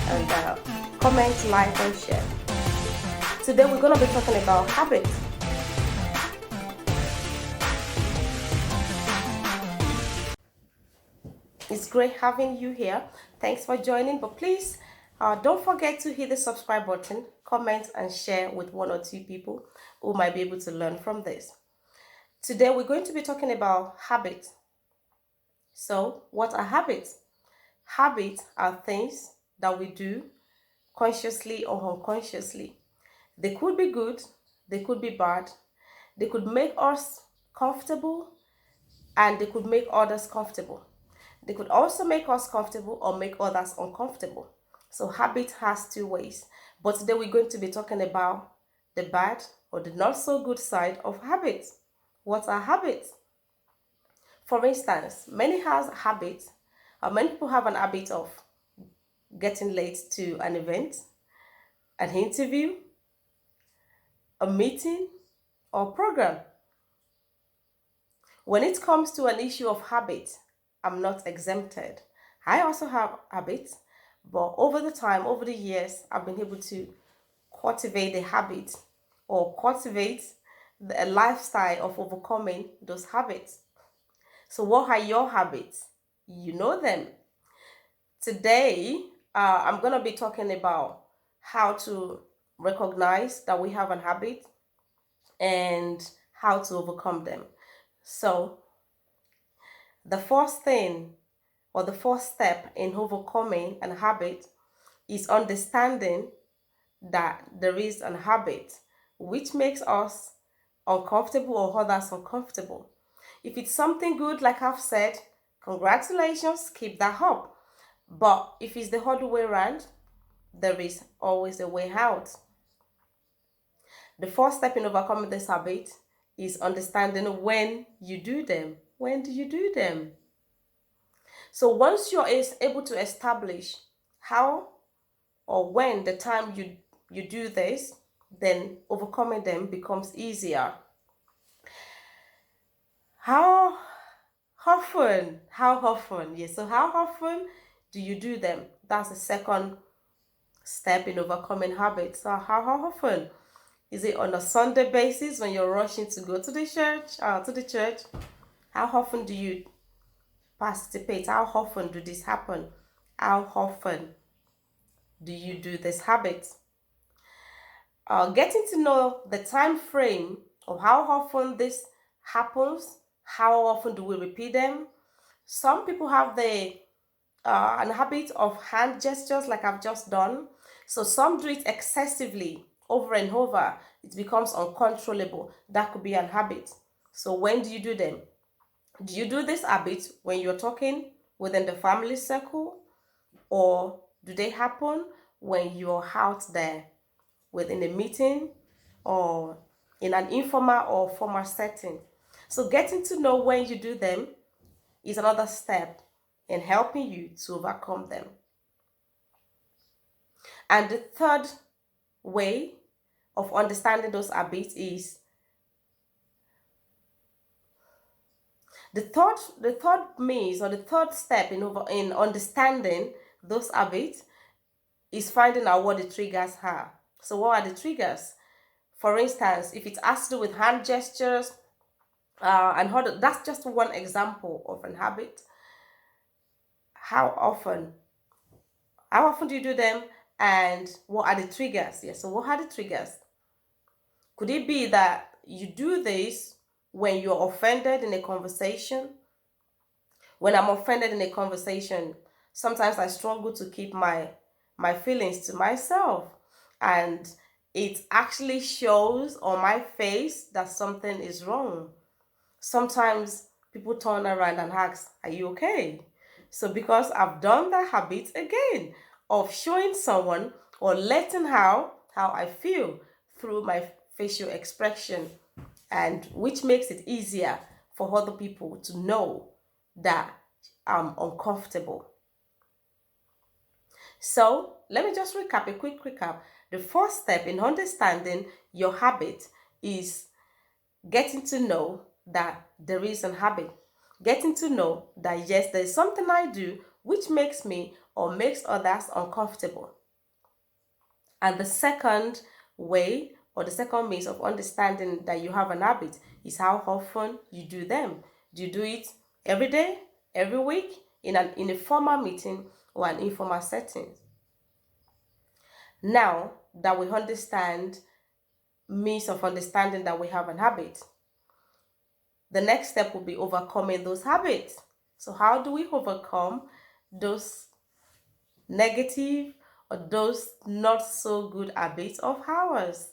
And comment, like, and share. Today we're going to be talking about habits. It's great having you here. Thanks for joining, but please don't forget to hit the subscribe button, comment, and share with 1 or 2 people who might be able to learn from this. Today we're going to be talking about habits. So, what are habits? Habits are things that we do consciously or unconsciously. They could be good, they could be bad, they could make us comfortable, and they could make others comfortable. They could also make us comfortable or make others uncomfortable. So habit has 2 ways. But today we're going to be talking about the bad or the not so good side of habits. What are habits? For instance, many people have an habit of getting late to an event, an interview, a meeting, or program. When it comes to an issue of habit, I'm not exempted. I also have habits, but over the years, I've been able to cultivate the habit or cultivate a lifestyle of overcoming those habits. So what are your habits? You know them. Today, I'm going to be talking about how to recognize that we have an habit and how to overcome them. So, the first thing or the first step in overcoming an habit is understanding that there is an habit which makes us uncomfortable or others uncomfortable. If it's something good, like I've said, congratulations, keep that up. But if it's the other way around, there is always a way out. The first step in overcoming this habit is understanding when you do them. When do you do them? So once you're able to establish how or when the time you do this, then overcoming them becomes easier. How often? Yes, so how often do you do them? That's the second step in overcoming habits. So how often? Is it on a Sunday basis when you're rushing to go to the church? How often do you participate? How often do this happen? How often do you do this habit? Getting to know the time frame of how often this happens, how often do we repeat them? Some people have an habit of hand gestures like I've just done. So some do it excessively over and over. It becomes uncontrollable. That could be an habit. So when do you do them? Do you do this habit when you're talking within the family circle, or do they happen when you're out there within a meeting or in an informal or formal setting? So getting to know when you do them is another step in helping you to overcome them. And the third way of understanding those habits is the third means or the third step in understanding those habits is finding out what the triggers are. So what are the triggers? For instance, if it has to do with hand gestures, that's just one example of an habit. How often do you do them, and what are the triggers? Yeah, so what are the triggers? Could it be that you do this when you're offended in a conversation? When I'm offended in a conversation, sometimes I struggle to keep my feelings to myself, and it actually shows on my face that something is wrong. Sometimes people turn around and ask, "Are you okay?" So because I've done that habit again of showing someone or letting how I feel through my facial expression, and which makes it easier for other people to know that I'm uncomfortable. So let me just recap, a quick recap. The first step in understanding your habit is getting to know that there is a habit. Getting to know that yes, there is something I do which makes me or makes others uncomfortable. And the second way or the second means of understanding that you have an habit is how often you do them. Do you do it every day, every week, in a formal meeting or an informal setting? Now that we understand means of understanding that we have an habit, the next step will be overcoming those habits. So how do we overcome those negative or those not so good habits of ours?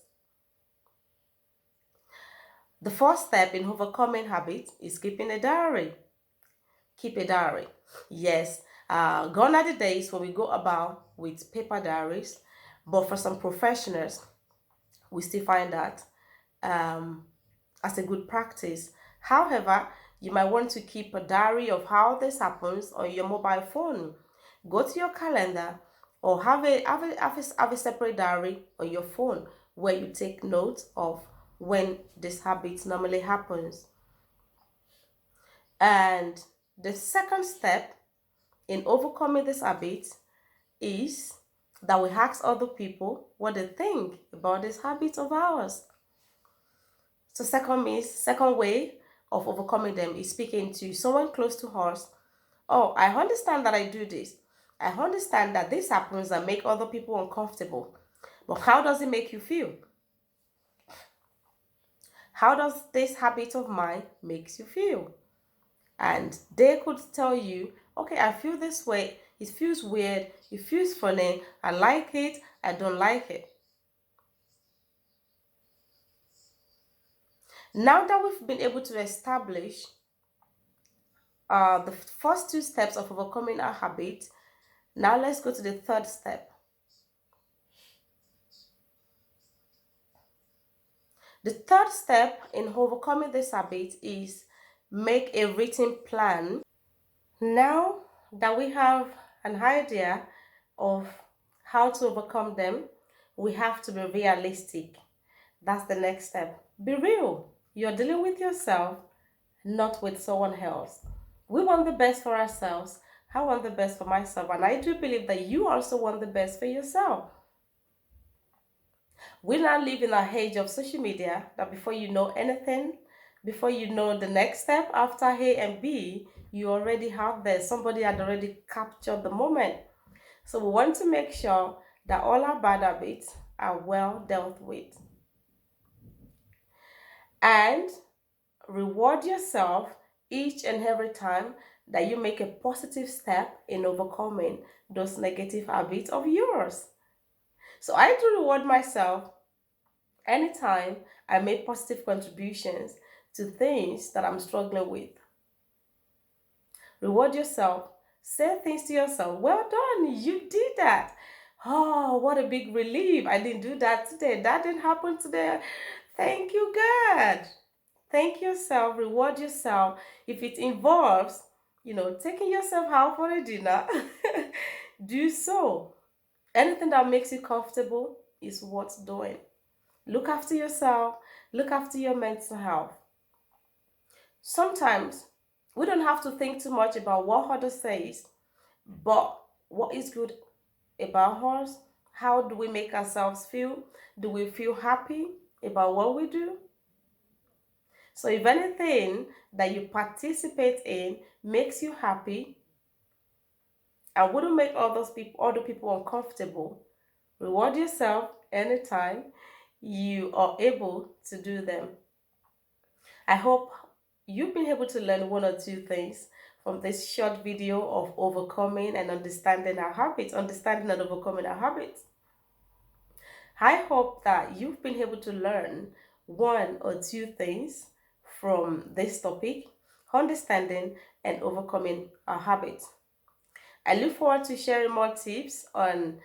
The first step in overcoming habits is keeping a diary. Keep a diary. Yes, gone are the days when we go about with paper diaries, but for some professionals, we still find that um, as a good practice. However, you might want to keep a diary of how this happens on your mobile phone. Go to your calendar or have a separate diary on your phone where you take notes of when this habit normally happens. And the second step in overcoming this habit is that we ask other people what they think about this habit of ours. So second way of overcoming them is speaking to someone close to us. Oh, I understand that I do this. I understand that this happens and make other people uncomfortable. But how does it make you feel? How does this habit of mine makes you feel? And they could tell you, okay, I feel this way. It feels weird. It feels funny. I like it. I don't like it. Now that we've been able to establish the first two steps of overcoming our habit, now let's go to the third step. The third step in overcoming this habit is make a written plan. Now that we have an idea of how to overcome them, we have to be realistic. That's the next step. Be real. You're dealing with yourself, not with someone else. We want the best for ourselves. I want the best for myself. And I do believe that you also want the best for yourself. We now live in an age of social media that before you know anything, before you know the next step after A and B, you already have there. Somebody had already captured the moment. So we want to make sure that all our bad habits are well dealt with. And reward yourself each and every time that you make a positive step in overcoming those negative habits of yours. So I do reward myself anytime I make positive contributions to things that I'm struggling with. Reward yourself. Say things to yourself. Well done, you did that. Oh, what a big relief. I didn't do that today. That didn't happen today. Thank you, God. Thank yourself. Reward yourself. If it involves, taking yourself out for a dinner, do so. Anything that makes you comfortable is worth doing. Look after yourself. Look after your mental health. Sometimes we don't have to think too much about what others say, but what is good about us? How do we make ourselves feel? Do we feel happy about what we do? So if anything that you participate in makes you happy and wouldn't make other people uncomfortable, reward yourself anytime you are able to do them. I hope you've been able to learn one or two things from this short video of overcoming and understanding our habits, understanding and overcoming our habits. I hope that you've been able to learn one or two things from this topic, understanding and overcoming our habits. I look forward to sharing more tips on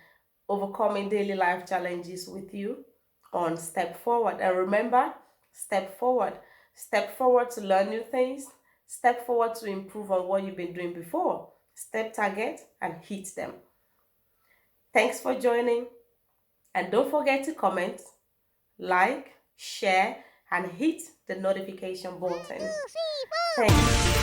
overcoming daily life challenges with you on Step Forward. And remember, step forward. Step forward to learn new things. Step forward to improve on what you've been doing before. Step target and hit them. Thanks for joining. And don't forget to comment, like, share, and hit the notification button. Thanks.